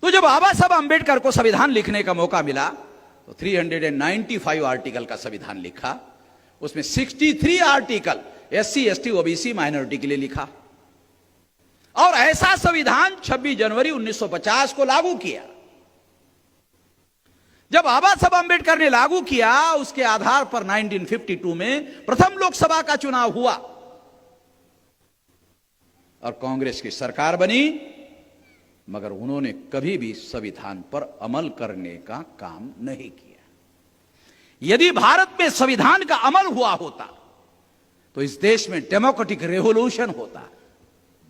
तो जब बाबा साहब अंबेडकर को संविधान लिखने का मौका मिला तो 395 आर्टिकल का संविधान लिखा। उसमें 63 article SC ST OBC minority के लिए लिखा और ऐसा संविधान 26 जनवरी 1950 को लागू किया। जब बाबा साहब अंबेडकर ने लागू किया, उसके आधार पर 1952 में प्रथम लोकसभा का चुनाव हुआ और कांग्रेस की सरकार बनी, मगर उन्होंने कभी भी संविधान पर अमल करने का काम नहीं किया। यदि भारत में संविधान का अमल हुआ होता तो इस देश में डेमोक्रेटिक रेवोल्यूशन होता।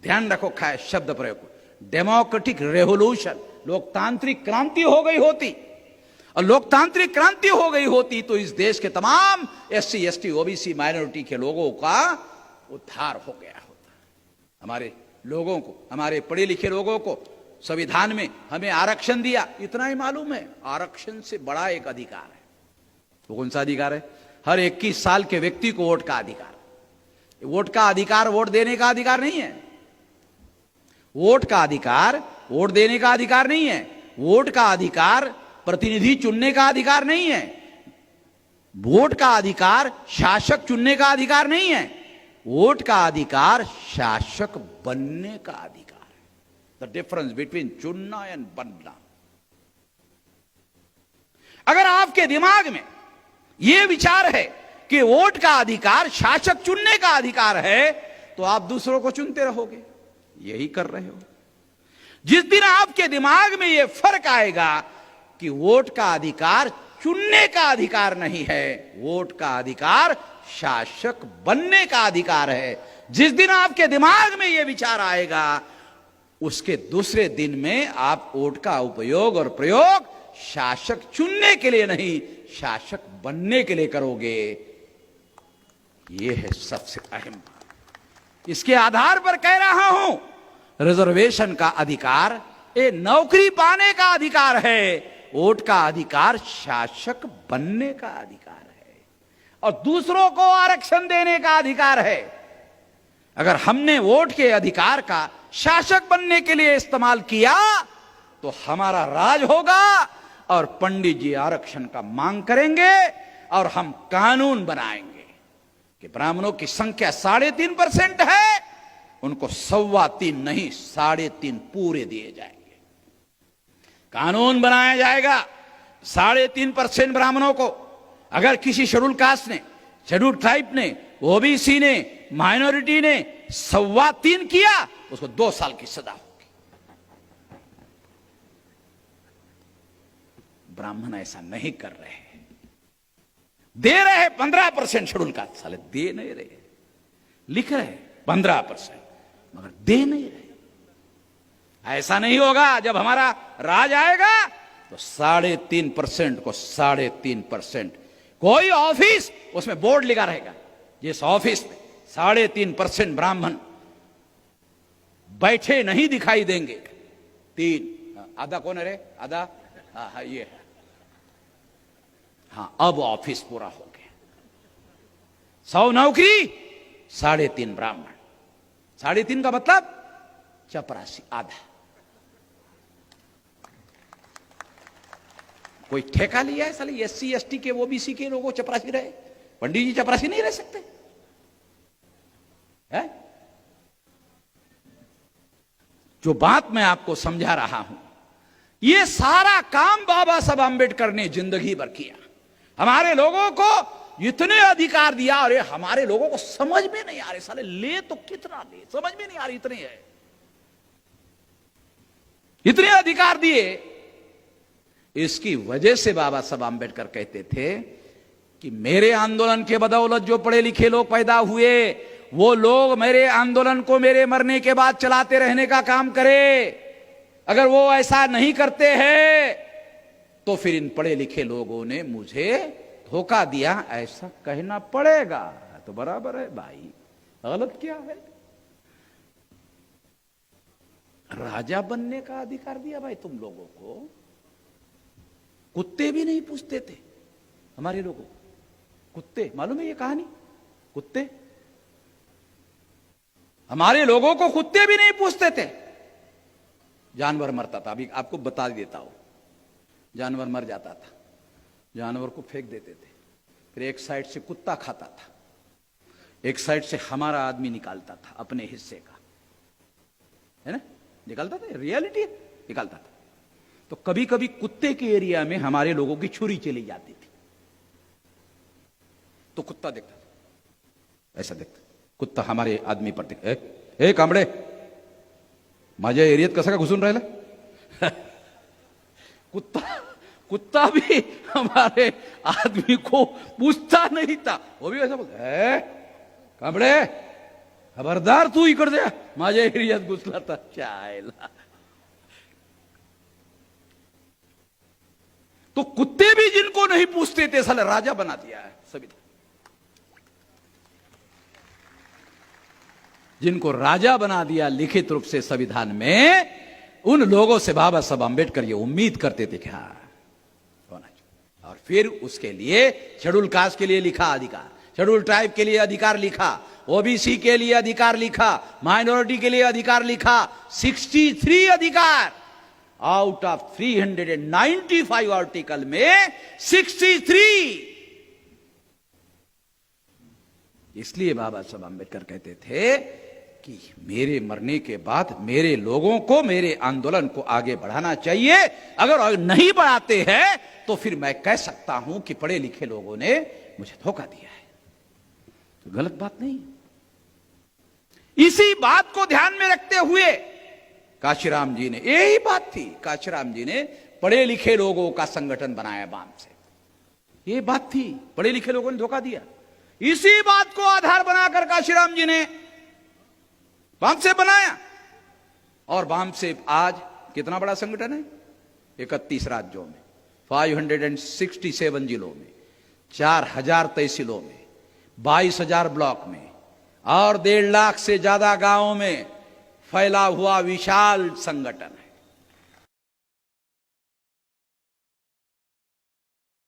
ध्यान रखो खाए शब्द प्रयोग, डेमोक्रेटिक रेवोल्यूशन, लोकतांत्रिक क्रांति हो गई होती। और लोकतांत्रिक क्रांति हो गई होती तो इस देश के तमाम SC ST OBC माइनॉरिटी के लोगों का उद्धार हो गया होता। हमारे लोगों को, हमारे पढ़े लिखे लोगों को संविधान में हमें आरक्षण दिया, इतना ही मालूम है। आरक्षण से बड़ा एक अधिकार है। वो कौन सा अधिकार है? हर 21 साल के व्यक्ति को वोट का अधिकार। वोट का अधिकार वोट देने का अधिकार नहीं है। वोट का अधिकार वोट देने का अधिकार नहीं है। वोट का अधिकार प्रतिनिधि चुनने का अधिकार नहीं है। वोट का अधिकार शासक चुनने का अधिकार नहीं है। वोट का अधिकार शासक बनने का अधिकार है। द डिफरेंस बिटवीन चुनना एंड बनना। अगर आपके दिमाग में यह विचार है कि वोट का अधिकार शासक चुनने का अधिकार है, तो आप दूसरों को चुनते रहोगे। यही कर रहे हो। जिस दिन आपके दिमाग में यह फर्क आएगा कि वोट का अधिकार चुनने का अधिकार नहीं है, वोट का अधिकार शासक बनने का अधिकार है, जिस दिन आपके दिमाग में यह विचार आएगा, उसके दूसरे दिन में आप वोट का उपयोग और प्रयोग शासक चुनने के लिए नहीं, शासक बनने के लिए करोगे। यह है सबसे अहम बात। इसके आधार पर कह रहा हूं, रिजर्वेशन का अधिकार ये नौकरी पाने का अधिकार है, वोट का अधिकार शासक बनने का अधिकार है और दूसरों को आरक्षण देने का अधिकार है। अगर हमने वोट के अधिकार का शासक बनने के लिए इस्तेमाल किया तो हमारा राज होगा और पंडित जी आरक्षण का मांग करेंगे और हम कानून बनाएंगे कि ब्राह्मणों की संख्या 3.5% है, उनको 3.25 नहीं 3.5 पूरे दिए जाएंगे। कानून बनाया जाएगा 3.5% ब्राह्मणों को। अगर किसी शेड्यूल कास्ट ने, शेड्यूल ट्राइब ने, OBC ने, माइनॉरिटी ने 3.25 किया, उसको 2 साल की सजा होगी। ब्राह्मण ऐसा नहीं कर रहे हैं। दे रहे 15% शेड्यूल कास्ट, साले दे नहीं रहे। लिख रहे 15%, मगर दे नहीं रहे। ऐसा नहीं होगा। जब हमारा राज आएगा तो 3.5% को 3.5%, कोई ऑफिस उसमें बोर्ड लिखा रहेगा, जिस ऑफिस में 3.5% ब्राह्मण बैठे नहीं दिखाई देंगे। 3 आधा कौन है रे? आधा हाँ ये है। हाँ, अब ऑफिस पूरा हो गया। 100 नौकरी, 3.5 ब्राह्मण। 3.5 का मतलब 84, आधा। कोई ठेका लिया है साले SC ST के OBC के लोगों चपरासी रहे? पंडित जी चपरासी नहीं रह सकते है? जो बात मैं आपको समझा रहा हूं, यह सारा काम बाबा साहब अंबेडकर ने जिंदगी भर किया। हमारे लोगों को इतने अधिकार दिया और हमारे लोगों को समझ में नहीं आ रहे। साले ले तो कितना ले, समझ में नहीं आ रही। इतने है, इतने अधिकार दिए। इसकी वजह से बाबा साहब अंबेडकर कहते थे कि मेरे आंदोलन के बदौलत जो पढ़े लिखे लोग पैदा हुए, वो लोग मेरे आंदोलन को मेरे मरने के बाद चलाते रहने का काम करे। अगर वो ऐसा नहीं करते हैं तो फिर इन पढ़े लिखे लोगों ने मुझे धोखा दिया, ऐसा कहना पड़ेगा। तो बराबर है भाई, गलत क्या है? राजा बनने का अधिकार दिया भाई तुम लोगों को। कुत्ते भी नहीं पूछते थे हमारे लोगों को। कुत्ते, मालूम है ये कहानी? कुत्ते, हमारे लोगों को कुत्ते भी नहीं पूछते थे। जानवर मरता था, अभी आपको बता देता हूं। जानवर मर जाता था, जानवर को फेंक देते थे, फिर एक साइड से कुत्ता खाता था, एक साइड से हमारा आदमी निकालता था अपने हिस्से का, है ना, निकालता था, रियलिटी है, निकालता था। तो कभी कभी कुत्ते के एरिया में हमारे लोगों की छुरी चली जाती थी, तो कुत्ता देखता था, ऐसा देखता, कुत्ता हमारे आदमी पर देख, ए कांबड़े, माझ्या एरियात कसा का घुसून राहिला? कुत्ता भी हमारे आदमी को पूछता नहीं था, वो भी ऐसा बोलता है, कांबड़े खबरदार तू इकडे दे, माझ्या एरियात घुसला था, चायला। तो कुत्ते भी जिनको नहीं पूछते थे साले राजा बना दिया है संविधान, जिनको राजा बना दिया लिखित रूप से संविधान में, उन लोगों से बाबा साहब अंबेडकर ये उम्मीद करते थे कि हाँ होना चाहिए। और फिर उसके लिए शेड्यूल कास्ट के लिए लिखा अधिकार, शेड्यूल ट्राइब के लिए अधिकार लिखा, ओबीसी के लिए अधिकार लिखा, माइनॉरिटी के लिए अधिकार लिखा, 63 अधिकार आउट ऑफ 395 आर्टिकल में 63। इसलिए बाबा साहब अंबेडकर कहते थे कि मेरे मरने के बाद मेरे लोगों को, मेरे आंदोलन को आगे बढ़ाना चाहिए। अगर नहीं बढ़ाते हैं तो फिर मैं कह सकता हूं कि पढ़े लिखे लोगों ने मुझे धोखा दिया है। तो गलत बात नहीं। इसी बात को ध्यान में रखते हुए काशीराम जी ने, यही बात थी, काशीराम जी ने पढ़े लिखे लोगों का संगठन बनाया बाम से, ये बात थी, पढ़े लिखे लोगों ने धोखा दिया। इसी बात को आधार बनाकर काशीराम जी ने बाम से बनाया, और बाम से आज कितना बड़ा संगठन है, 31 राज्यों में, 567 जिलों में, 4000 तहसीलों में, 22,000 ब्लॉक में और 1.5 लाख से ज्यादा गांवों में फैला हुआ विशाल संगठन है।